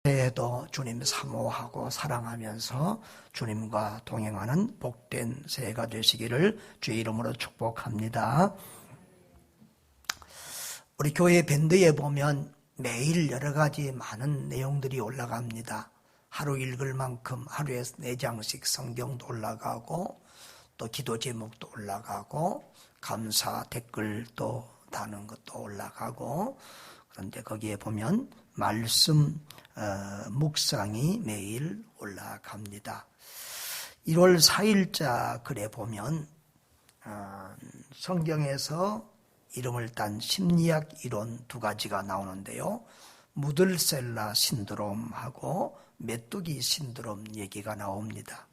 새해에도 주님 사모하고 사랑하면서 주님과 동행하는 복된 새해가 되시기를 주의 이름으로 축복합니다. 우리 교회 밴드에 보면 매일 여러 가지 많은 내용들이 올라갑니다. 하루 읽을 만큼 하루에 4장씩 성경도 올라가고 또 기도 제목도 올라가고 감사 댓글도 다는 것도 올라가고, 그런데 거기에 보면 말씀 묵상이 매일 올라갑니다. 1월 4일자 글에 보면 성경에서 이름을 딴 심리학 이론 2가지가 나오는데요. 무들셀라 신드롬하고 메뚜기 신드롬 얘기가 나옵니다.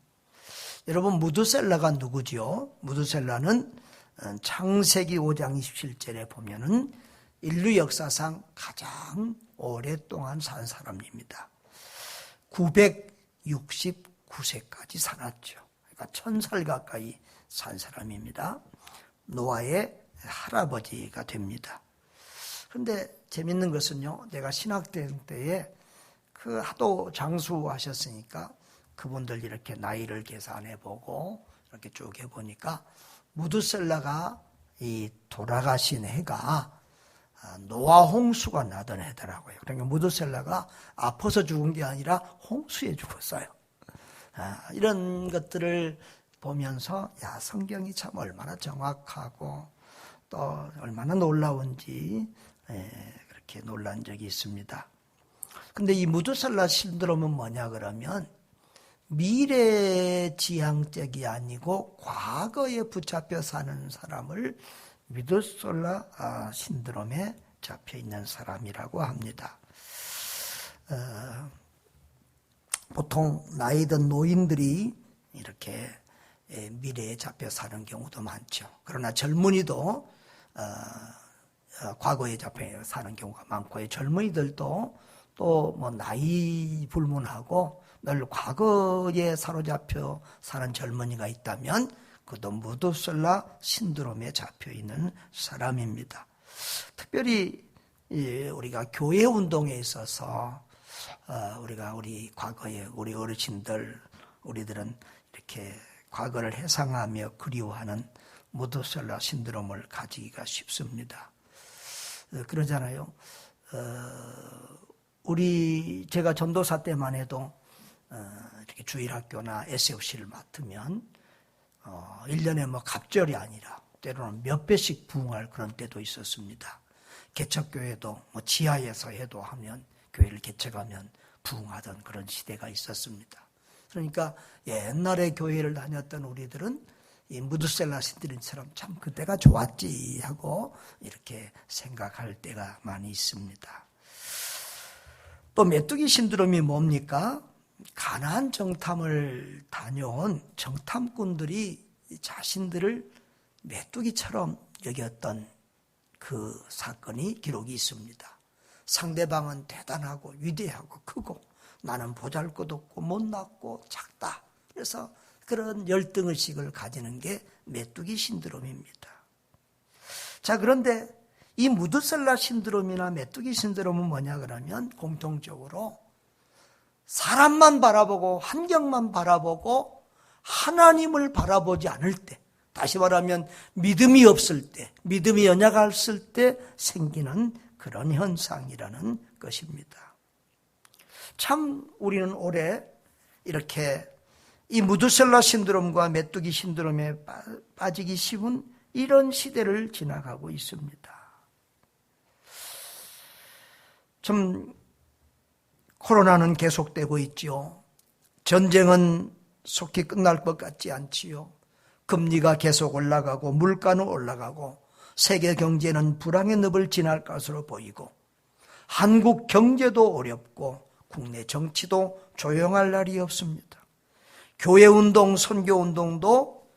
여러분, 무드셀라가 누구지요? 무드셀라는 창세기 5장 27절에 보면은 인류 역사상 가장 오랫동안 산 사람입니다. 969세까지 살았죠. 그러니까 1000살 가까이 산 사람입니다. 노아의 할아버지가 됩니다. 그런데 재밌는 것은요, 내가 신학대학 때에 그 하도 장수하셨으니까 그분들 이렇게 나이를 계산해보고 이렇게 쭉 해보니까 무드셀라가 이 돌아가신 해가 노아 홍수가 나던 해더라고요. 그러니까 무드셀라가 아파서 죽은 게 아니라 홍수에 죽었어요. 이런 것들을 보면서 성경이 참 얼마나 정확하고 또 얼마나 놀라운지 그렇게 놀란 적이 있습니다. 근데 이 무드셀라 신드롬은 뭐냐 그러면 미래지향적이 아니고 과거에 붙잡혀 사는 사람을 무드셀라 신드롬에 잡혀있는 사람이라고 합니다. 보통 나이 든 노인들이 이렇게 미래에 잡혀 사는 경우도 많죠. 그러나 젊은이도 과거에 잡혀 사는 경우가 많고, 젊은이들도 또 뭐 나이 불문하고 늘 과거에 사로잡혀 사는 젊은이가 있다면 그도 무드셀라 신드롬에 잡혀있는 사람입니다. 특별히 우리가 교회 운동에 있어서 우리 과거에 우리 어르신들, 우리들은 이렇게 과거를 회상하며 그리워하는 무드셀라 신드롬을 가지기가 쉽습니다. 그러잖아요. 제가 전도사 때만 해도 이렇게 주일학교나 SFC를 맡으면 1년에 뭐 갑절이 아니라 때로는 몇 배씩 부흥할 그런 때도 있었습니다. 개척교회도 뭐 지하에서 해도 하면 교회를 개척하면 부흥하던 그런 시대가 있었습니다. 그러니까 옛날에 교회를 다녔던 우리들은 이 무드셀라 신드롬처럼 참 그때가 좋았지 하고 이렇게 생각할 때가 많이 있습니다. 또 메뚜기 신드롬이 뭡니까? 가나안 정탐을 다녀온 정탐꾼들이 자신들을 메뚜기처럼 여겼던 그 사건이 기록이 있습니다. 상대방은 대단하고 위대하고 크고 나는 보잘것없고 못났고 작다. 그래서 그런 열등의식을 가지는 게 메뚜기 신드롬입니다. 자, 그런데 이 무드셀라 신드롬이나 메뚜기 신드롬은 뭐냐 그러면 공통적으로 사람만 바라보고 환경만 바라보고 하나님을 바라보지 않을 때, 다시 말하면 믿음이 없을 때, 믿음이 연약했을 때 생기는 그런 현상이라는 것입니다. 참 우리는 올해 이렇게 이 무드셀라 신드롬과 메뚜기 신드롬에 빠지기 쉬운 이런 시대를 지나가고 있습니다. 좀 코로나는 계속되고 있지요. 전쟁은 속히 끝날 것 같지 않지요. 금리가 계속 올라가고 물가는 올라가고 세계 경제는 불황의 늪을 지날 것으로 보이고 한국 경제도 어렵고 국내 정치도 조용할 날이 없습니다. 교회운동, 선교운동도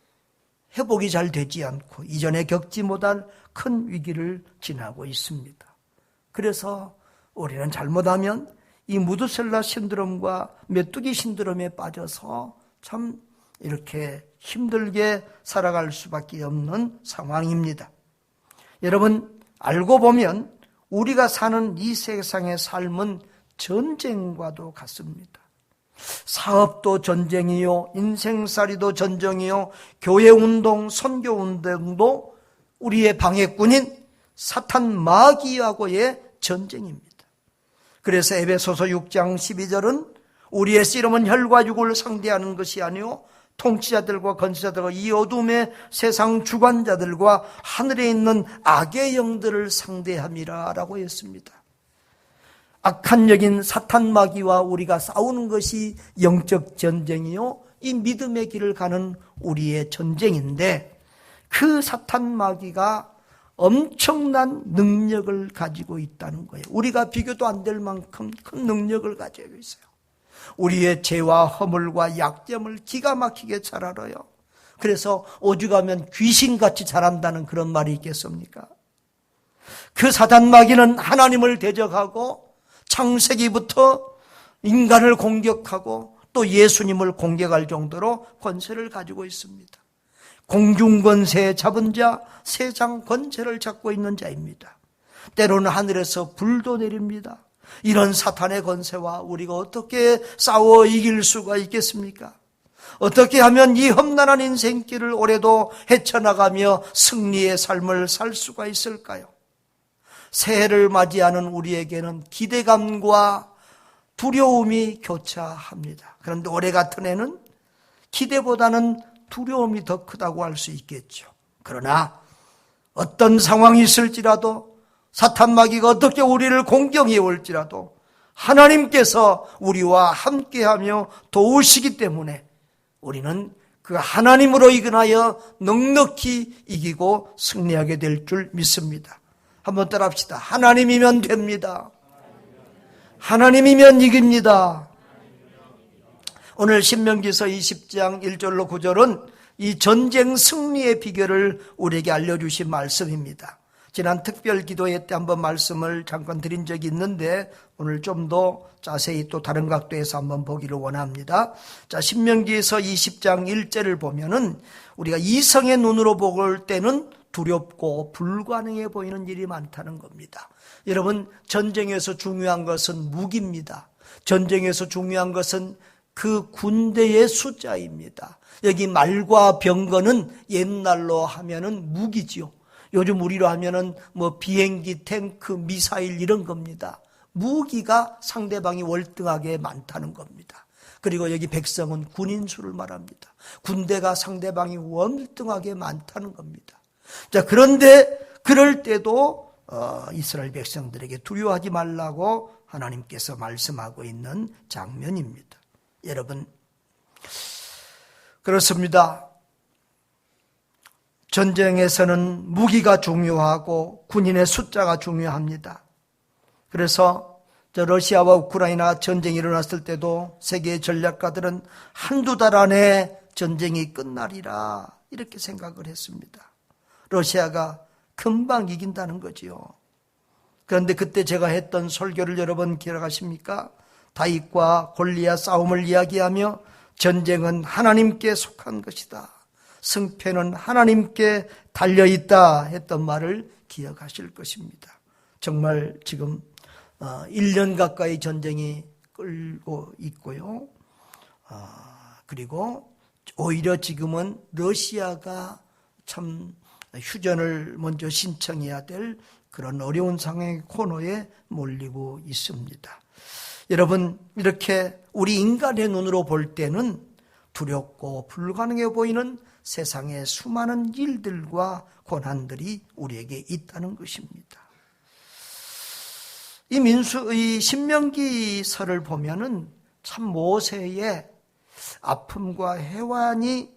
회복이 잘 되지 않고 이전에 겪지 못할 큰 위기를 지나고 있습니다. 그래서 우리는 잘못하면 이 무드셀라 신드롬과 메뚜기 신드롬에 빠져서 참 이렇게 힘들게 살아갈 수밖에 없는 상황입니다. 여러분, 알고 보면 우리가 사는 이 세상의 삶은 전쟁과도 같습니다. 사업도 전쟁이요, 인생살이도 전쟁이요, 교회운동, 선교운동도 우리의 방해꾼인 사탄 마귀하고의 전쟁입니다. 그래서 에베소서 6장 12절은 우리의 씨름은 혈과 육을 상대하는 것이 아니요 통치자들과 권세자들과 이 어둠의 세상 주관자들과 하늘에 있는 악의 영들을 상대함이라 라고 했습니다. 악한 영인 사탄 마귀와 우리가 싸우는 것이 영적 전쟁이요 이 믿음의 길을 가는 우리의 전쟁인데, 그 사탄 마귀가 엄청난 능력을 가지고 있다는 거예요. 우리가 비교도 안 될 만큼 큰 능력을 가지고 있어요. 우리의 죄와 허물과 약점을 기가 막히게 잘 알아요. 그래서 오죽하면 귀신같이 잘한다는 그런 말이 있겠습니까? 그 사탄 마귀는 하나님을 대적하고 창세기부터 인간을 공격하고 또 예수님을 공격할 정도로 권세를 가지고 있습니다. 공중권세 잡은 자, 세상 권세를 잡고 있는 자입니다. 때로는 하늘에서 불도 내립니다. 이런 사탄의 권세와 우리가 어떻게 싸워 이길 수가 있겠습니까? 어떻게 하면 이 험난한 인생길을 올해도 헤쳐나가며 승리의 삶을 살 수가 있을까요? 새해를 맞이하는 우리에게는 기대감과 두려움이 교차합니다. 그런데 올해 같은 해는 기대보다는 두려움이 더 크다고 할 수 있겠죠. 그러나 어떤 상황이 있을지라도, 사탄 마귀가 어떻게 우리를 공격해 올지라도 하나님께서 우리와 함께하며 도우시기 때문에 우리는 그 하나님으로 인하여 넉넉히 이기고 승리하게 될 줄 믿습니다. 한번 따라합시다. 하나님이면 됩니다. 하나님이면 이깁니다. 오늘 신명기서 20장 1절로 9절은 이 전쟁 승리의 비결을 우리에게 알려주신 말씀입니다. 지난 특별 기도회 때 한번 말씀을 잠깐 드린 적이 있는데 오늘 좀 더 자세히 또 다른 각도에서 한번 보기를 원합니다. 자, 신명기에서 20장 1절을 보면은 우리가 이성의 눈으로 볼 때는 두렵고 불가능해 보이는 일이 많다는 겁니다. 여러분, 전쟁에서 중요한 것은 무기입니다. 전쟁에서 중요한 것은 그 군대의 숫자입니다. 여기 말과 병거는 옛날로 하면은 무기지요. 요즘 우리로 하면은 뭐 비행기, 탱크, 미사일 이런 겁니다. 무기가 상대방이 월등하게 많다는 겁니다. 그리고 여기 백성은 군인 수를 말합니다. 군대가 상대방이 월등하게 많다는 겁니다. 자, 그런데 그럴 때도 이스라엘 백성들에게 두려워하지 말라고 하나님께서 말씀하고 있는 장면입니다. 여러분, 그렇습니다. 전쟁에서는 무기가 중요하고 군인의 숫자가 중요합니다. 그래서 러시아와 우크라이나 전쟁이 일어났을 때도 세계의 전략가들은 한두 달 안에 전쟁이 끝나리라 이렇게 생각을 했습니다. 러시아가 금방 이긴다는 거지요. 그런데 그때 제가 했던 설교를 여러분 기억하십니까? 다윗과 골리앗 싸움을 이야기하며 전쟁은 하나님께 속한 것이다. 승패는 하나님께 달려있다 했던 말을 기억하실 것입니다. 정말 지금 1년 가까이 전쟁이 끌고 있고요. 그리고 오히려 지금은 러시아가 참 휴전을 먼저 신청해야 될 그런 어려운 상황의 코너에 몰리고 있습니다. 여러분, 이렇게 우리 인간의 눈으로 볼 때는 두렵고 불가능해 보이는 세상의 수많은 일들과 고난들이 우리에게 있다는 것입니다. 이 신명기서를 보면은 참 모세의 아픔과 해환이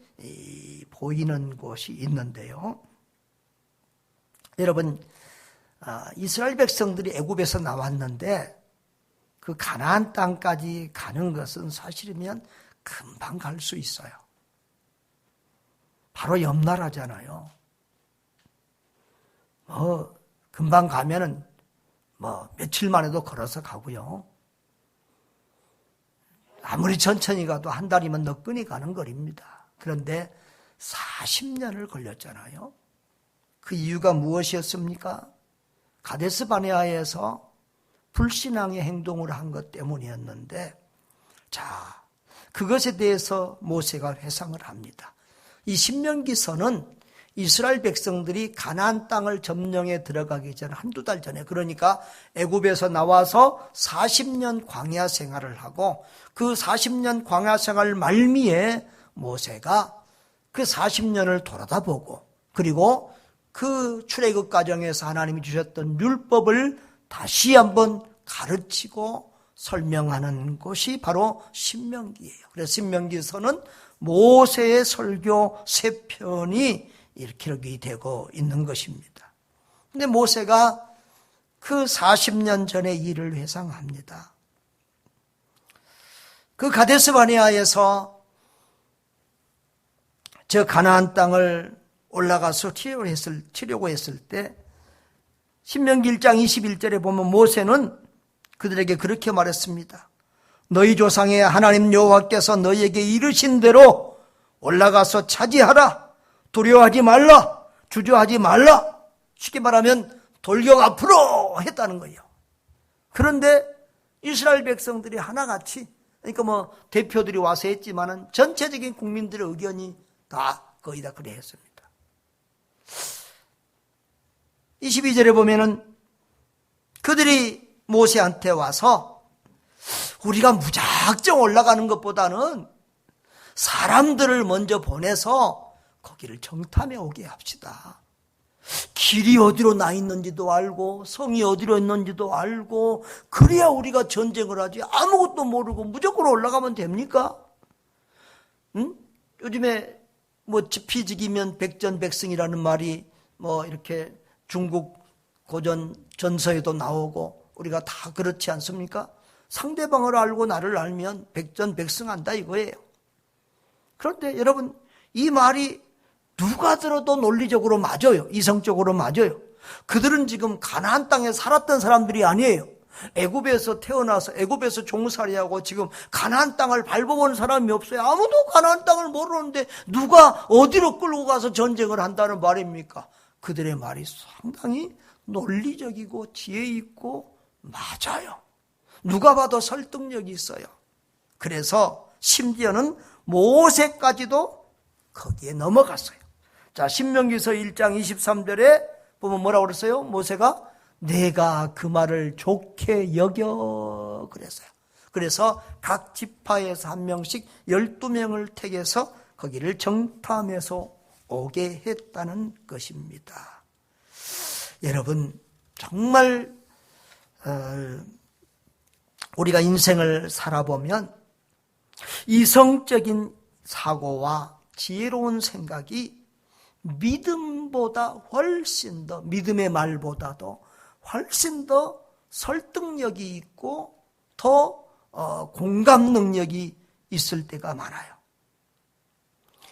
보이는 곳이 있는데요. 여러분, 이스라엘 백성들이 애굽에서 나왔는데 그 가나안 땅까지 가는 것은 사실이면 금방 갈 수 있어요. 바로 옆 나라잖아요. 금방 가면은 며칠 만에도 걸어서 가고요. 아무리 천천히 가도 한 달이면 너끈히 가는 거리입니다. 그런데 40년을 걸렸잖아요. 그 이유가 무엇이었습니까? 가데스 바네아에서 불신앙의 행동을 한 것 때문이었는데, 자, 그것에 대해서 모세가 회상을 합니다. 이 신명기서는 이스라엘 백성들이 가나안 땅을 점령해 들어가기 전 한두 달 전에, 그러니까 애굽에서 나와서 40년 광야 생활을 하고 그 40년 광야 생활 말미에 모세가 그 40년을 돌아다보고, 그리고 그 출애굽 과정에서 하나님이 주셨던 율법을 다시 한번 가르치고 설명하는 것이 바로 신명기예요. 그래서 신명기서는 모세의 설교 3편이 이렇게 기록이 되고 있는 것입니다. 근데 모세가 그 40년 전의 일을 회상합니다. 그 가데스 바네아에서 저 가나안 땅을 올라가서 치려고 했을 때 신명기 1장 21절에 보면 모세는 그들에게 그렇게 말했습니다. 너희 조상의 하나님 여호와께서 너희에게 이르신 대로 올라가서 차지하라. 두려워하지 말라. 주저하지 말라. 쉽게 말하면 돌격 앞으로 했다는 거예요. 그런데 이스라엘 백성들이 하나같이, 그러니까 뭐 대표들이 와서 했지만은 전체적인 국민들의 의견이 다 거의 다 그래 했습니다. 22절에 보면은 그들이 모세한테 와서 우리가 무작정 올라가는 것보다는 사람들을 먼저 보내서 거기를 정탐해 오게 합시다. 길이 어디로 나 있는지도 알고 성이 어디로 있는지도 알고 그래야 우리가 전쟁을 하지. 아무것도 모르고 무조건 올라가면 됩니까? 응? 요즘에 뭐 피지기면 백전백승이라는 말이 뭐 이렇게 중국 고전 전서에도 나오고 우리가 다 그렇지 않습니까? 상대방을 알고 나를 알면 백전백승한다 이거예요. 그런데 여러분, 이 말이 누가 들어도 논리적으로 맞아요. 이성적으로 맞아요. 그들은 지금 가나안 땅에 살았던 사람들이 아니에요. 애굽에서 태어나서 애굽에서 종살이하고 지금 가나안 땅을 밟아본 사람이 없어요. 아무도 가나안 땅을 모르는데 누가 어디로 끌고 가서 전쟁을 한다는 말입니까? 그들의 말이 상당히 논리적이고 지혜 있고 맞아요. 누가 봐도 설득력이 있어요. 그래서 심지어는 모세까지도 거기에 넘어갔어요. 자, 신명기서 1장 23절에 보면 뭐라고 그랬어요? 모세가 내가 그 말을 좋게 여겨 그랬어요. 그래서 각 지파에서 한 명씩 12명을 택해서 거기를 정탐해서 오게 했다는 것입니다. 여러분, 정말 우리가 인생을 살아보면 이성적인 사고와 지혜로운 생각이 믿음보다 훨씬 더, 믿음의 말보다도 훨씬 더 설득력이 있고 더 공감 능력이 있을 때가 많아요.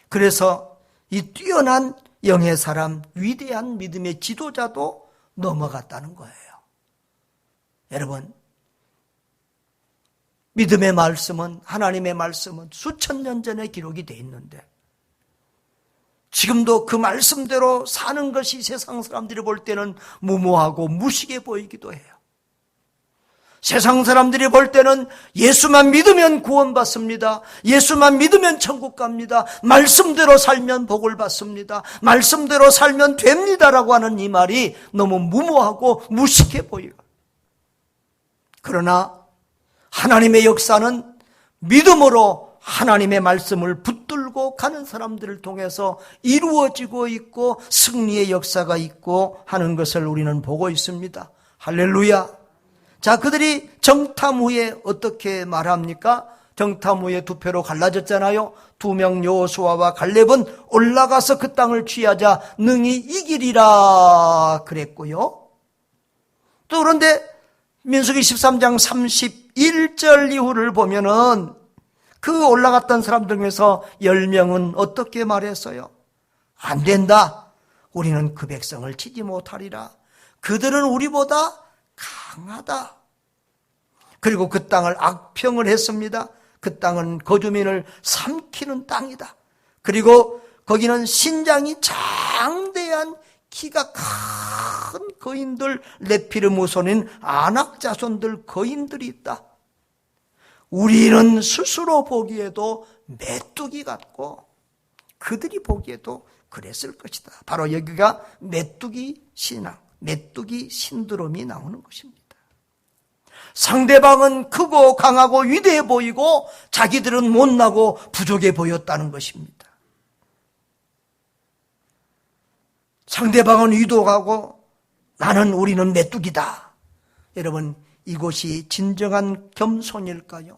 그래서 이 뛰어난 영의 사람, 위대한 믿음의 지도자도 넘어갔다는 거예요. 여러분, 믿음의 말씀은, 하나님의 말씀은 수천 년 전에 기록이 돼 있는데 지금도 그 말씀대로 사는 것이 세상 사람들이 볼 때는 무모하고 무식해 보이기도 해요. 세상 사람들이 볼 때는 예수만 믿으면 구원받습니다. 예수만 믿으면 천국 갑니다. 말씀대로 살면 복을 받습니다. 말씀대로 살면 됩니다라고 하는 이 말이 너무 무모하고 무식해 보여요. 그러나 하나님의 역사는 믿음으로 하나님의 말씀을 붙들고 가는 사람들을 통해서 이루어지고 있고 승리의 역사가 있고 하는 것을 우리는 보고 있습니다. 할렐루야. 자, 그들이 정탐 후에 어떻게 말합니까? 정탐 후에 두 표로 갈라졌잖아요. 2명 여호수아와 갈렙은 올라가서 그 땅을 취하자 능히 이기리라 그랬고요. 또 그런데 민수기 13장 31절 이후를 보면은 그 올라갔던 사람들 중에서 10명은 어떻게 말했어요? 안 된다. 우리는 그 백성을 치지 못하리라. 그들은 우리보다 강하다. 그리고 그 땅을 악평을 했습니다. 그 땅은 거주민을 삼키는 땅이다. 그리고 거기는 신장이 장대한 키가 큰 거인들, 네피림 후손인 아낙 자손들 거인들이 있다. 우리는 스스로 보기에도 메뚜기 같고 그들이 보기에도 그랬을 것이다. 바로 여기가 메뚜기 신앙, 메뚜기 신드롬이 나오는 것입니다. 상대방은 크고 강하고 위대해 보이고 자기들은 못나고 부족해 보였다는 것입니다. 상대방은 위도하고 우리는 메뚜기다. 여러분, 이것이 진정한 겸손일까요?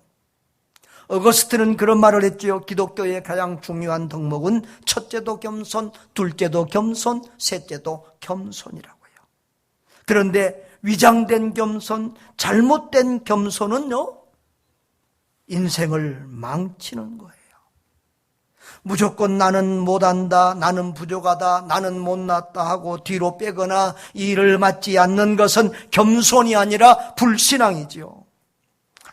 어거스트는 그런 말을 했죠. 기독교의 가장 중요한 덕목은 첫째도 겸손, 둘째도 겸손, 셋째도 겸손이라고요. 그런데 위장된 겸손, 잘못된 겸손은요, 인생을 망치는 거예요. 무조건 나는 못한다, 나는 부족하다, 나는 못났다 하고 뒤로 빼거나 일을 맡지 않는 것은 겸손이 아니라 불신앙이지요.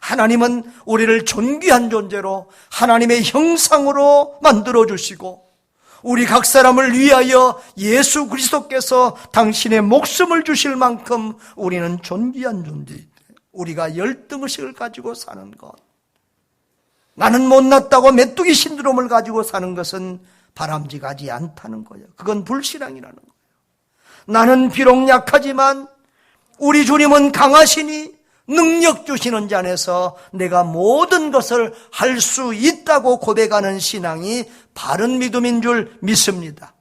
하나님은 우리를 존귀한 존재로 하나님의 형상으로 만들어주시고 우리 각 사람을 위하여 예수 그리스도께서 당신의 목숨을 주실 만큼 우리는 존귀한 존재이다. 우리가 열등의식을 가지고 사는 것, 나는 못났다고 메뚜기 신드롬을 가지고 사는 것은 바람직하지 않다는 거예요. 그건 불신앙이라는 거예요. 나는 비록 약하지만 우리 주님은 강하시니 능력 주시는 자 안에서 내가 모든 것을 할 수 있다고 고백하는 신앙이 바른 믿음인 줄 믿습니다.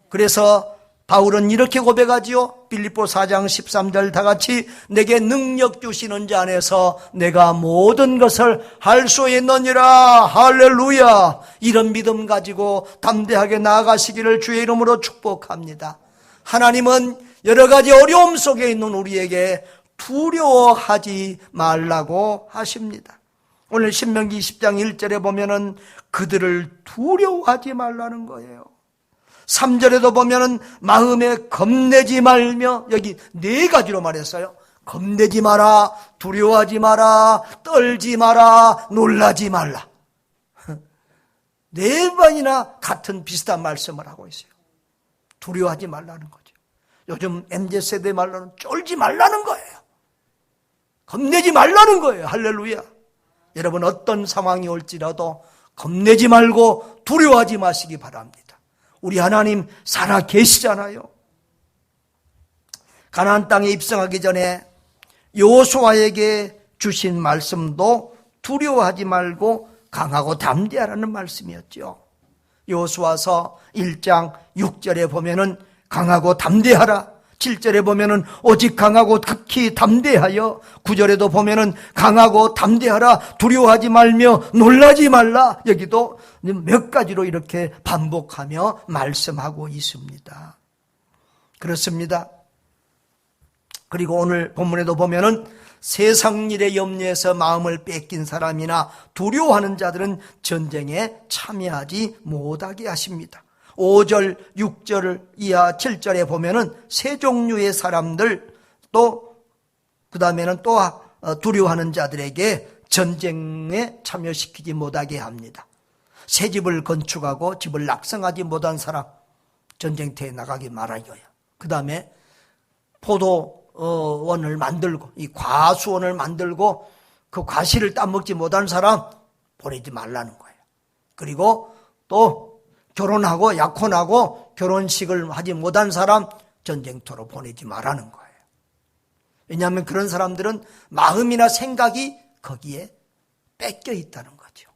그래서 바울은 이렇게 고백하지요. 빌립보 4장 13절 다 같이 내게 능력 주시는 자 안에서 내가 모든 것을 할 수 있느니라. 할렐루야. 이런 믿음 가지고 담대하게 나아가시기를 주의 이름으로 축복합니다. 하나님은 여러 가지 어려움 속에 있는 우리에게 두려워하지 말라고 하십니다. 오늘 신명기 20장 1절에 보면은 그들을 두려워하지 말라는 거예요. 3절에도 보면은 마음에 겁내지 말며, 여기 4가지로 말했어요. 겁내지 마라, 두려워하지 마라, 떨지 마라, 놀라지 말라. 4번이나 같은 비슷한 말씀을 하고 있어요. 두려워하지 말라는 거죠. 요즘 MZ세대 말로는 쫄지 말라는 거예요. 겁내지 말라는 거예요. 할렐루야. 여러분, 어떤 상황이 올지라도 겁내지 말고 두려워하지 마시기 바랍니다. 우리 하나님 살아 계시잖아요. 가나안 땅에 입성하기 전에 여호수아에게 주신 말씀도 두려워하지 말고 강하고 담대하라는 말씀이었죠. 여호수아서 1장 6절에 보면은 강하고 담대하라. 7절에 보면은 오직 강하고 극히 담대하여, 9절에도 보면은 강하고 담대하라, 두려워하지 말며 놀라지 말라. 여기도 몇 가지로 이렇게 반복하며 말씀하고 있습니다. 그렇습니다. 그리고 오늘 본문에도 보면은 세상 일에 염려해서 마음을 뺏긴 사람이나 두려워하는 자들은 전쟁에 참여하지 못하게 하십니다. 5절, 6절 이하 7절에 보면은 세 종류의 사람들, 또 그 다음에는 또 두려워하는 자들에게 전쟁에 참여시키지 못하게 합니다. 새 집을 건축하고 집을 낙성하지 못한 사람 전쟁터에 나가기 말아요. 그 다음에 포도원을 만들고 이 과수원을 만들고 그 과실을 따먹지 못한 사람 보내지 말라는 거예요. 그리고 또 결혼하고 약혼하고 결혼식을 하지 못한 사람 전쟁터로 보내지 말라는 거예요. 왜냐하면 그런 사람들은 마음이나 생각이 거기에 뺏겨 있다는 거죠.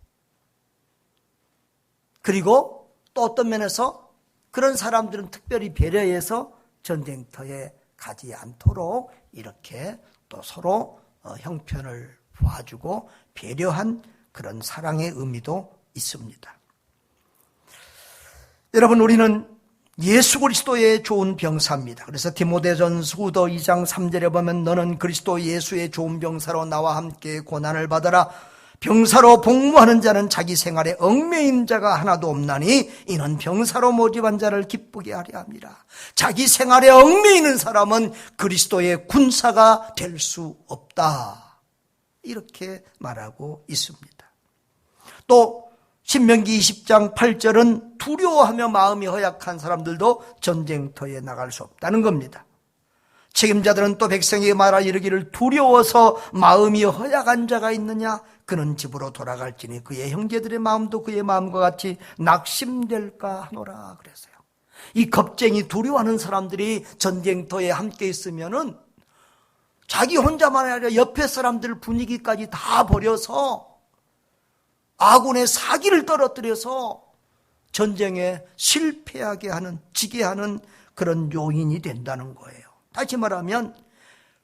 그리고 또 어떤 면에서 그런 사람들은 특별히 배려해서 전쟁터에 가지 않도록 이렇게 또 서로 형편을 봐주고 배려한 그런 사랑의 의미도 있습니다. 여러분, 우리는 예수 그리스도의 좋은 병사입니다. 그래서 디모데전서 2장 3절에 보면 너는 그리스도 예수의 좋은 병사로 나와 함께 고난을 받아라. 병사로 복무하는 자는 자기 생활에 얽매인 자가 하나도 없나니 이는 병사로 모집한 자를 기쁘게 하려 함이라. 자기 생활에 얽매이는 사람은 그리스도의 군사가 될 수 없다. 이렇게 말하고 있습니다. 또 신명기 20장 8절은 두려워하며 마음이 허약한 사람들도 전쟁터에 나갈 수 없다는 겁니다. 책임자들은 또 백성에게 말하 이르기를 두려워서 마음이 허약한 자가 있느냐? 그는 집으로 돌아갈지니 그의 형제들의 마음도 그의 마음과 같이 낙심될까 하노라 그랬어요. 이 겁쟁이 두려워하는 사람들이 전쟁터에 함께 있으면은 자기 혼자만 아니라 옆에 사람들 분위기까지 다 버려서 아군의 사기를 떨어뜨려서 전쟁에 실패하게 하는, 지게 하는 그런 요인이 된다는 거예요. 다시 말하면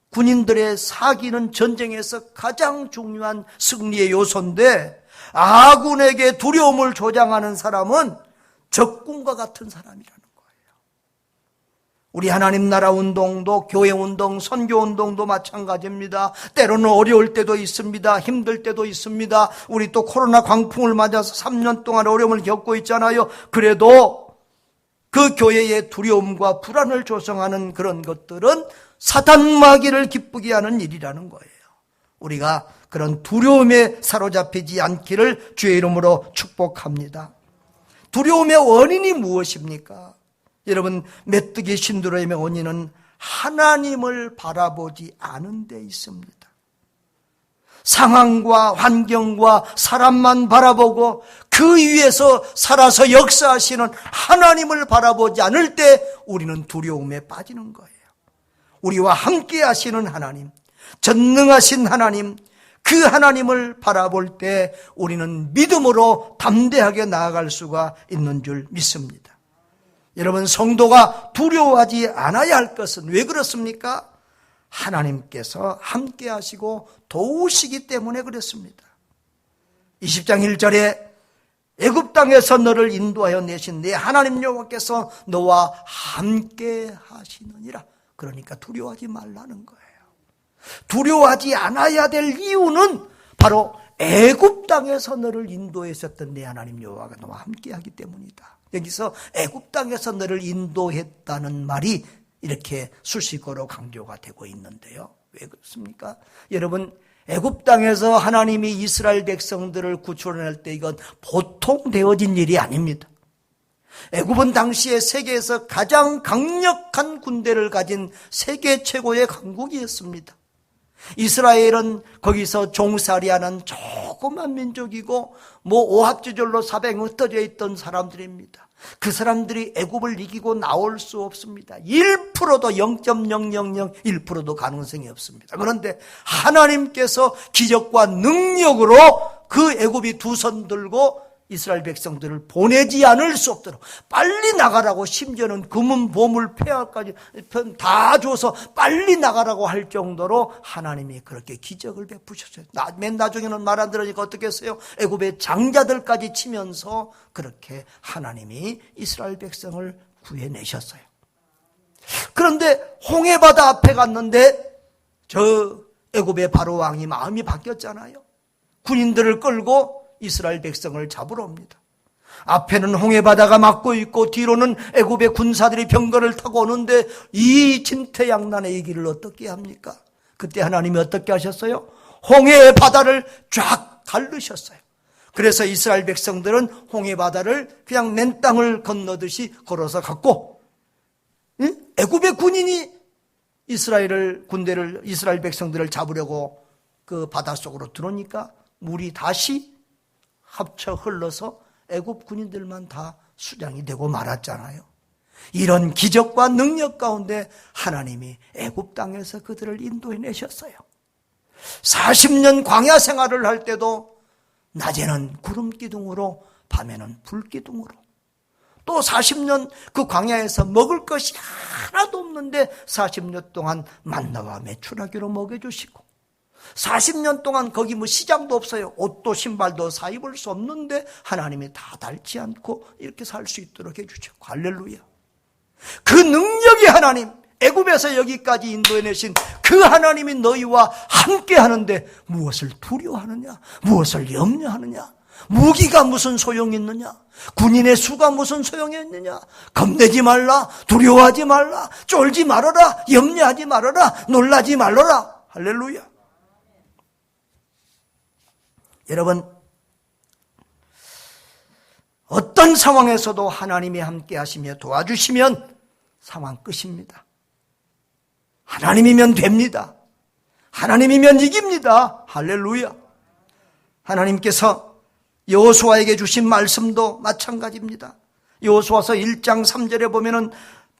군인들의 사기는 전쟁에서 가장 중요한 승리의 요소인데 아군에게 두려움을 조장하는 사람은 적군과 같은 사람이라는 거예요. 우리 하나님 나라 운동도 교회 운동, 선교 운동도 마찬가지입니다. 때로는 어려울 때도 있습니다. 힘들 때도 있습니다. 우리 또 코로나 광풍을 맞아서 3년 동안 어려움을 겪고 있잖아요. 그래도 그 교회의 두려움과 불안을 조성하는 그런 것들은 사탄 마귀를 기쁘게 하는 일이라는 거예요. 우리가 그런 두려움에 사로잡히지 않기를 주의 이름으로 축복합니다. 두려움의 원인이 무엇입니까? 여러분, 메뚜기 신드롬의 원인은 하나님을 바라보지 않은 데 있습니다. 상황과 환경과 사람만 바라보고 그 위에서 살아서 역사하시는 하나님을 바라보지 않을 때 우리는 두려움에 빠지는 거예요. 우리와 함께 하시는 하나님, 전능하신 하나님, 그 하나님을 바라볼 때 우리는 믿음으로 담대하게 나아갈 수가 있는 줄 믿습니다. 여러분, 성도가 두려워하지 않아야 할 것은 왜 그렇습니까? 하나님께서 함께 하시고 도우시기 때문에 그렇습니다. 20장 1절에 애굽 땅에서 너를 인도하여 내신 내 하나님 여호와께서 너와 함께 하시느니라. 그러니까 두려워하지 말라는 거예요. 두려워하지 않아야 될 이유는 바로 애굽 땅에서 너를 인도했었던 내 하나님 여호와가 너와 함께 하기 때문이다. 여기서 애굽 땅에서 너를 인도했다는 말이 이렇게 수식어로 강조가 되고 있는데요. 왜 그렇습니까? 여러분, 애굽 땅에서 하나님이 이스라엘 백성들을 구출해낼 때 이건 보통 되어진 일이 아닙니다. 애굽은 당시에 세계에서 가장 강력한 군대를 가진 세계 최고의 강국이었습니다. 이스라엘은 거기서 종살이하는 조그만 민족이고 오합지졸로 사방에 흩어져 있던 사람들입니다. 그 사람들이 애굽을 이기고 나올 수 없습니다. 1%도 0.0001%도 가능성이 없습니다. 그런데 하나님께서 기적과 능력으로 그 애굽이 두 손 들고 이스라엘 백성들을 보내지 않을 수 없도록 빨리 나가라고, 심지어는 금은 보물 폐하까지 다 줘서 빨리 나가라고 할 정도로 하나님이 그렇게 기적을 베푸셨어요. 맨 나중에는 말 안 들으니까 어떻게 했어요? 애굽의 장자들까지 치면서 그렇게 하나님이 이스라엘 백성을 구해내셨어요. 그런데 홍해바다 앞에 갔는데 저 애굽의 바로 왕이 마음이 바뀌었잖아요. 군인들을 끌고 이스라엘 백성을 잡으러 옵니다. 앞에는 홍해바다가 막고 있고 뒤로는 애굽의 군사들이 병거를 타고 오는데 이 진퇴양난의 이 길을 어떻게 합니까? 그때 하나님이 어떻게 하셨어요? 홍해바다를 쫙 가르셨어요. 그래서 이스라엘 백성들은 홍해바다를 그냥 맨 땅을 건너듯이 걸어서 갔고, 애굽의 군인이 이스라엘 백성들을 잡으려고 그 바닷속으로 들어오니까 물이 다시 합쳐 흘러서 애굽 군인들만 다 수장이 되고 말았잖아요. 이런 기적과 능력 가운데 하나님이 애굽 땅에서 그들을 인도해내셨어요. 40년 광야 생활을 할 때도 낮에는 구름 기둥으로, 밤에는 불 기둥으로, 또 40년 그 광야에서 먹을 것이 하나도 없는데 40년 동안 만나와 메추라기로 먹여주시고, 40년 동안 거기 시장도 없어요. 옷도 신발도 사 입을 수 없는데 하나님이 다 닳지 않고 이렇게 살 수 있도록 해주죠. 할렐루야. 그 능력의 하나님, 애굽에서 여기까지 인도해내신 그 하나님이 너희와 함께 하는데 무엇을 두려워하느냐? 무엇을 염려하느냐? 무기가 무슨 소용이 있느냐? 군인의 수가 무슨 소용이 있느냐? 겁내지 말라, 두려워하지 말라, 쫄지 말아라, 염려하지 말아라, 놀라지 말아라. 할렐루야. 여러분, 어떤 상황에서도 하나님이 함께 하시며 도와주시면 상황 끝입니다. 하나님이면 됩니다. 하나님이면 이깁니다. 할렐루야. 하나님께서 여호수아에게 주신 말씀도 마찬가지입니다. 여호수아서 1장 3절에 보면은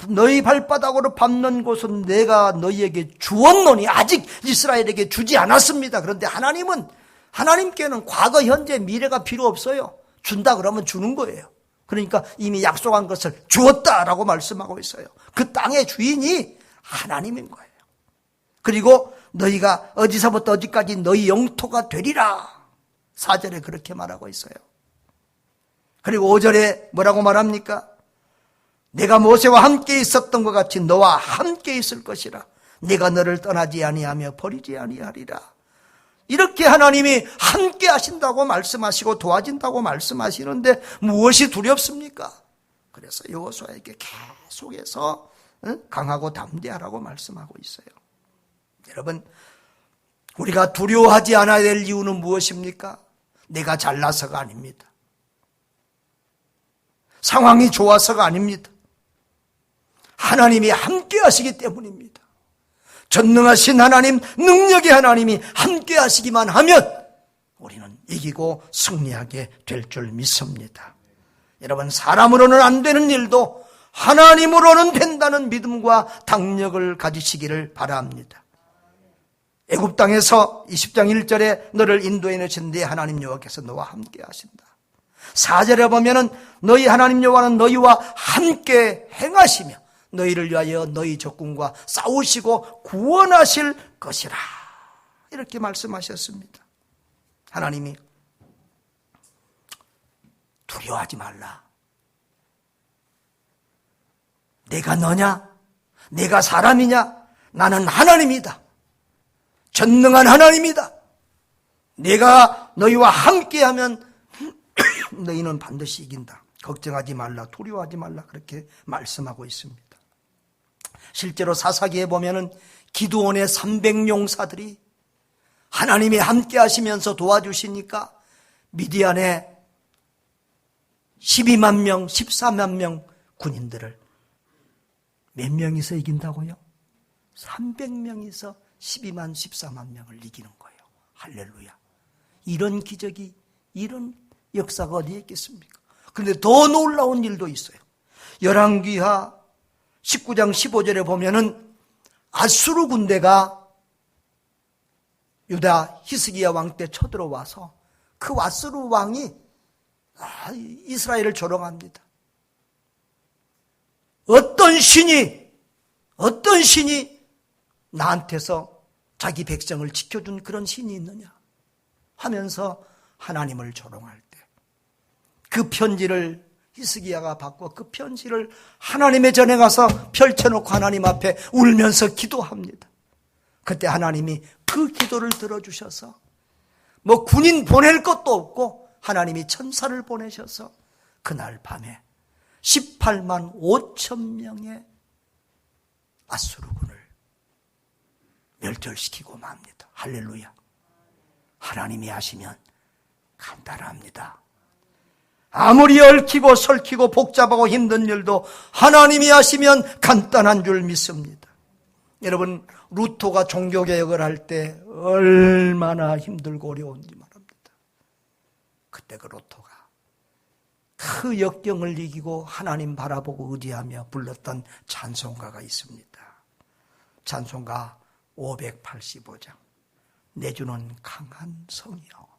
너희 발바닥으로 밟는 곳은 내가 너희에게 주었노니 아직 이스라엘에게 주지 않았습니다. 그런데 하나님께는 과거, 현재, 미래가 필요 없어요. 준다 그러면 주는 거예요. 그러니까 이미 약속한 것을 주었다라고 말씀하고 있어요. 그 땅의 주인이 하나님인 거예요. 그리고 너희가 어디서부터 어디까지 너희 영토가 되리라. 4절에 그렇게 말하고 있어요. 그리고 5절에 뭐라고 말합니까? 내가 모세와 함께 있었던 것 같이 너와 함께 있을 것이라. 내가 너를 떠나지 아니하며 버리지 아니하리라. 이렇게 하나님이 함께 하신다고 말씀하시고 도와진다고 말씀하시는데 무엇이 두렵습니까? 그래서 여호수아에게 계속해서 강하고 담대하라고 말씀하고 있어요. 여러분, 우리가 두려워하지 않아야 될 이유는 무엇입니까? 내가 잘나서가 아닙니다. 상황이 좋아서가 아닙니다. 하나님이 함께 하시기 때문입니다. 전능하신 하나님, 능력의 하나님이 함께 하시기만 하면 우리는 이기고 승리하게 될 줄 믿습니다. 여러분, 사람으로는 안 되는 일도 하나님으로는 된다는 믿음과 당력을 가지시기를 바랍니다. 애굽 땅에서 20장 1절에 너를 인도해 내신 네 하나님 여호와께서 너와 함께 하신다. 4절에 보면은 너희 하나님 여호와는 너희와 함께 행하시며 너희를 위하여 너희 적군과 싸우시고 구원하실 것이라. 이렇게 말씀하셨습니다. 하나님이 두려워하지 말라. 내가 너냐? 내가 사람이냐? 나는 하나님이다. 전능한 하나님이다. 내가 너희와 함께하면 너희는 반드시 이긴다. 걱정하지 말라, 두려워하지 말라, 그렇게 말씀하고 있습니다. 실제로 사사기에 보면은 기드온의 300용사들이 하나님이 함께 하시면서 도와주시니까 미디안에 12만 명, 14만 명 군인들을 몇 명이서 이긴다고요? 300명이서 12만, 14만 명을 이기는 거예요. 할렐루야. 이런 기적이, 이런 역사가 어디에 있겠습니까? 그런데 더 놀라운 일도 있어요. 열왕기하 19장 15절에 보면은 아수르 군대가 유다 히스기야 왕 때 쳐들어와서 그 아수르 왕이 이스라엘을 조롱합니다. 어떤 신이 나한테서 자기 백성을 지켜준 그런 신이 있느냐 하면서 하나님을 조롱할 때 그 편지를 히스기야가 받고 그 편지를 하나님의 전에 가서 펼쳐놓고 하나님 앞에 울면서 기도합니다. 그때 하나님이 그 기도를 들어주셔서 뭐 군인 보낼 것도 없고 하나님이 천사를 보내셔서 그날 밤에 18만 5천 명의 아수르군을 멸절시키고 맙니다. 할렐루야. 하나님이 하시면 간단합니다. 아무리 얽히고 설키고 복잡하고 힘든 일도 하나님이 하시면 간단한 줄 믿습니다. 여러분, 루터가 종교개혁을 할 때 얼마나 힘들고 어려운지 말합니다. 그때 그 루터가 그 역경을 이기고 하나님 바라보고 의지하며 불렀던 찬송가가 있습니다. 찬송가 585장 내주는 강한 성이여.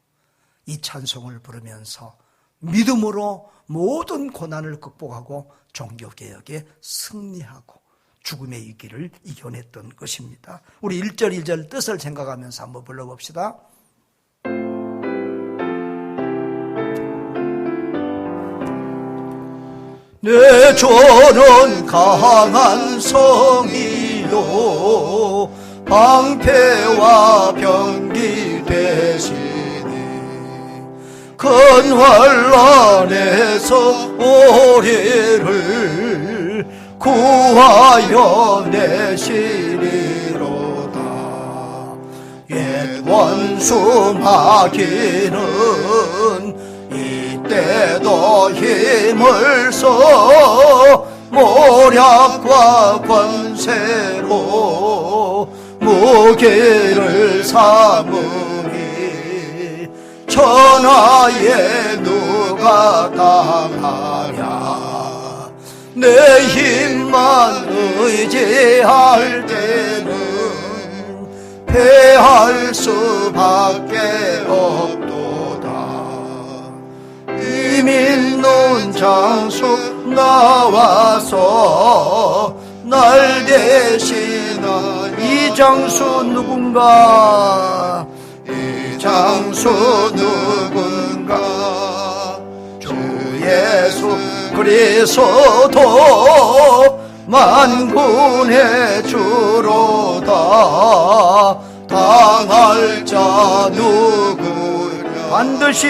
이 찬송을 부르면서 믿음으로 모든 고난을 극복하고 종교개혁에 승리하고 죽음의 위기를 이겨냈던 것입니다. 우리 1절 1절 뜻을 생각하면서 한번 불러봅시다. 내주는 강한 성이요 방패와 병기 되시니 큰 환난에서 우리를 구하여 내시리로다. 옛 원수 마귀는 이때도 힘을 써 모략과 권세로 무게를 삼으니 천하에 누가 당하랴. 내 힘만 의지할 때는 패할 수밖에 없도다. 이민눈 장수 나와서 날 대신한 이 장수 누군가? 이 장수 누군가? 주 예수 그리스도 만군의 주로다. 당할 자 누구냐? 반드시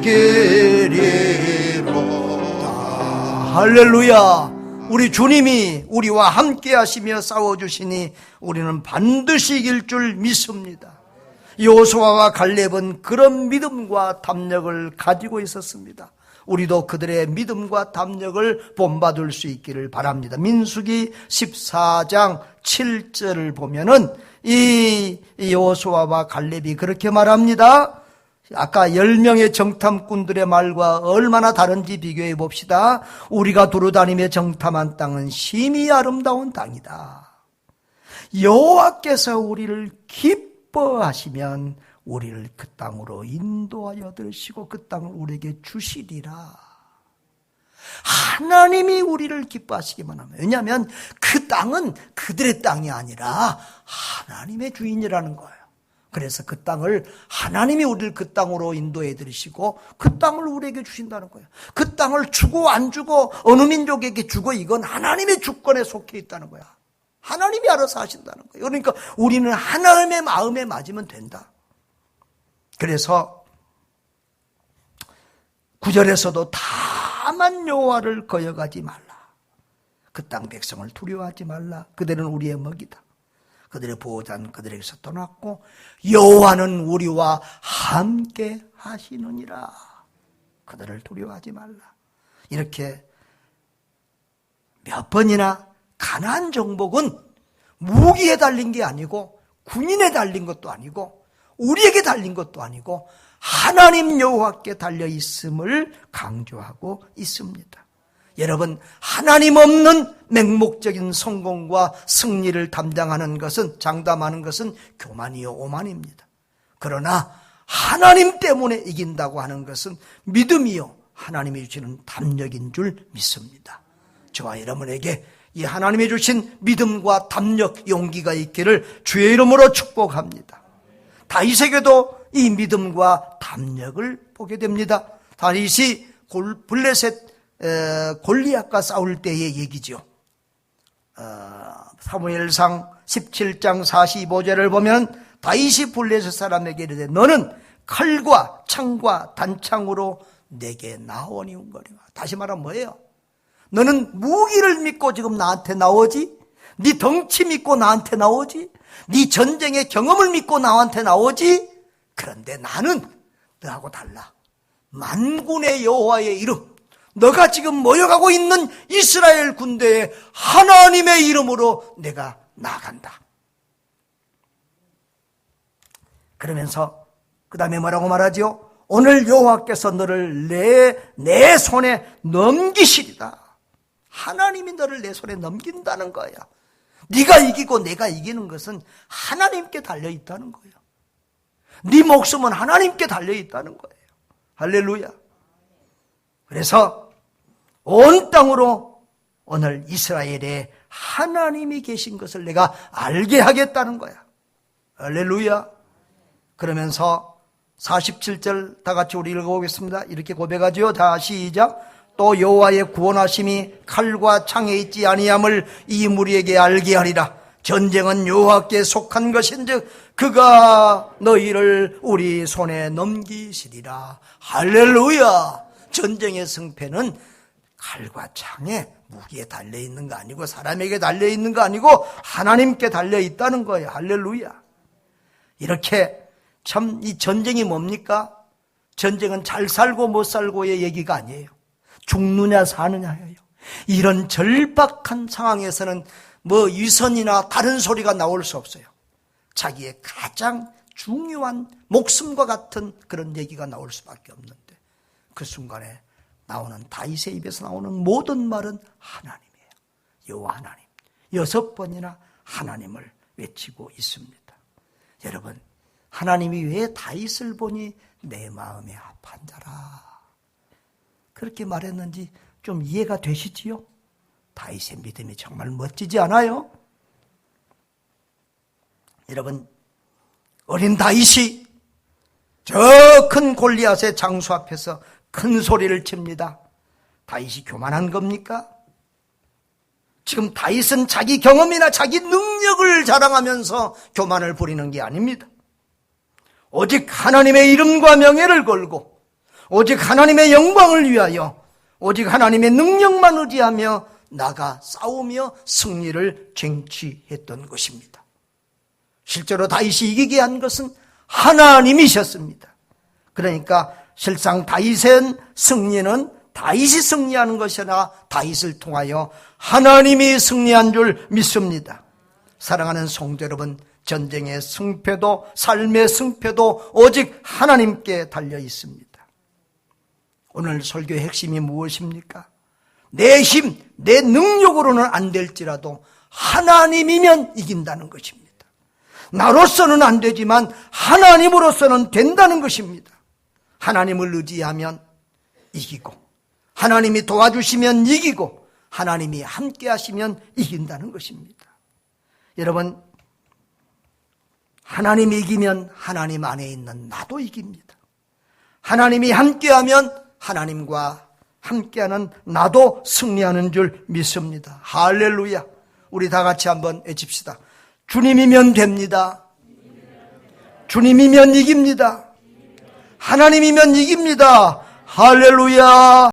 이기리로다. 할렐루야. 우리 주님이 우리와 함께 하시며 싸워주시니 우리는 반드시 이길 줄 믿습니다. 여호수아와 갈렙은 그런 믿음과 담력을 가지고 있었습니다. 우리도 그들의 믿음과 담력을 본받을 수 있기를 바랍니다. 민수기 14장 7절을 보면은 이 여호수아와 갈렙이 그렇게 말합니다. 아까 10명의 정탐꾼들의 말과 얼마나 다른지 비교해 봅시다. 우리가 두루다니며 정탐한 땅은 심히 아름다운 땅이다. 여호와께서 우리를 기뻐하시면 우리를 그 땅으로 인도하여 들으시고 그 땅을 우리에게 주시리라. 하나님이 우리를 기뻐하시기만 하면, 왜냐하면 그 땅은 그들의 땅이 아니라 하나님의 주인이라는 거예요. 그래서 그 땅을 하나님이 우리를 그 땅으로 인도해 들으시고 그 땅을 우리에게 주신다는 거예요. 그 땅을 주고 안 주고 어느 민족에게 주고 이건 하나님의 주권에 속해 있다는 거야. 하나님이 알아서 하신다는 거예요. 그러니까 우리는 하나님의 마음에 맞으면 된다. 그래서 9절에서도 다만 여호와를 거역하지 말라. 그 땅 백성을 두려워하지 말라. 그들은 우리의 먹이다. 그들의 보호자는 그들에게서 떠났고 여호와는 우리와 함께 하시느니라. 그들을 두려워하지 말라. 이렇게 몇 번이나 가나안 정복은 무기에 달린 게 아니고 군인에 달린 것도 아니고 우리에게 달린 것도 아니고 하나님 여호와께 달려 있음을 강조하고 있습니다. 여러분, 하나님 없는 맹목적인 성공과 승리를 담당하는 것은, 장담하는 것은 교만이요 오만입니다. 그러나 하나님 때문에 이긴다고 하는 것은 믿음이요 하나님이 주시는 담력인 줄 믿습니다. 저와 여러분에게 이 하나님이 주신 믿음과 담력, 용기가 있기를 주의 이름으로 축복합니다. 다윗에게도 이 믿음과 담력을 보게 됩니다. 다윗이 블레셋 골리앗과 싸울 때의 얘기죠. 사무엘상 17장 45절을 보면 다윗이 블레셋 사람에게 이르되 너는 칼과 창과 단창으로 내게 나오니운거리와. 다시 말하면 뭐예요? 너는 무기를 믿고 지금 나한테 나오지? 네 덩치 믿고 나한테 나오지? 네 전쟁의 경험을 믿고 나한테 나오지? 그런데 나는 너하고 달라. 만군의 여호와의 이름, 너가 지금 모여가고 있는 이스라엘 군대에 하나님의 이름으로 내가 나간다. 그러면서 그 다음에 뭐라고 말하죠? 오늘 여호와께서 너를 내 손에 넘기시리다. 하나님이 너를 내 손에 넘긴다는 거야. 네가 이기고 내가 이기는 것은 하나님께 달려있다는 거예요. 네 목숨은 하나님께 달려있다는 거예요. 할렐루야. 그래서 온 땅으로 오늘 이스라엘에 하나님이 계신 것을 내가 알게 하겠다는 거야. 할렐루야. 그러면서 47절 다 같이 우리 읽어보겠습니다. 이렇게 고백하죠. 다 시작. 또 여호와의 구원하심이 칼과 창에 있지 아니함을 이 무리에게 알게 하리라. 전쟁은 여호와께 속한 것인즉 그가 너희를 우리 손에 넘기시리라. 할렐루야. 전쟁의 승패는 칼과 창에 무기에 달려있는 거 아니고 사람에게 달려있는 거 아니고 하나님께 달려있다는 거예요. 할렐루야. 이렇게 참 이 전쟁이 뭡니까? 전쟁은 잘 살고 못 살고의 얘기가 아니에요. 죽느냐 사느냐예요. 이런 절박한 상황에서는 뭐 위선이나 다른 소리가 나올 수 없어요. 자기의 가장 중요한 목숨과 같은 그런 얘기가 나올 수밖에 없는데, 그 순간에 나오는 다윗의 입에서 나오는 모든 말은 하나님이에요. 여호와 하나님. 6번이나 하나님을 외치고 있습니다. 여러분, 하나님이 왜 다윗을 보니 내 마음에 합한 자라 그렇게 말했는지 좀 이해가 되시지요? 다윗의 믿음이 정말 멋지지 않아요? 여러분, 어린 다윗이 저 큰 골리앗의 장수 앞에서 큰 소리를 칩니다. 다윗이 교만한 겁니까? 지금 다윗은 자기 경험이나 자기 능력을 자랑하면서 교만을 부리는 게 아닙니다. 오직 하나님의 이름과 명예를 걸고 오직 하나님의 영광을 위하여 오직 하나님의 능력만 의지하며 나가 싸우며 승리를 쟁취했던 것입니다. 실제로 다윗이 이기게 한 것은 하나님이셨습니다. 그러니까 실상 다윗의 승리는 다윗이 승리하는 것이나 다윗을 통하여 하나님이 승리한 줄 믿습니다. 사랑하는 성도 여러분, 전쟁의 승패도 삶의 승패도 오직 하나님께 달려 있습니다. 오늘 설교의 핵심이 무엇입니까? 내 힘, 내 능력으로는 안 될지라도 하나님이면 이긴다는 것입니다. 나로서는 안 되지만 하나님으로서는 된다는 것입니다. 하나님을 의지하면 이기고, 하나님이 도와주시면 이기고, 하나님이 함께 하시면 이긴다는 것입니다. 여러분, 하나님이 이기면 하나님 안에 있는 나도 이깁니다. 하나님이 함께하면 하나님과 함께하는 나도 승리하는 줄 믿습니다. 할렐루야. 우리 다 같이 한번 외칩시다. 주님이면 됩니다. 주님이면 이깁니다. 하나님이면 이깁니다. 할렐루야.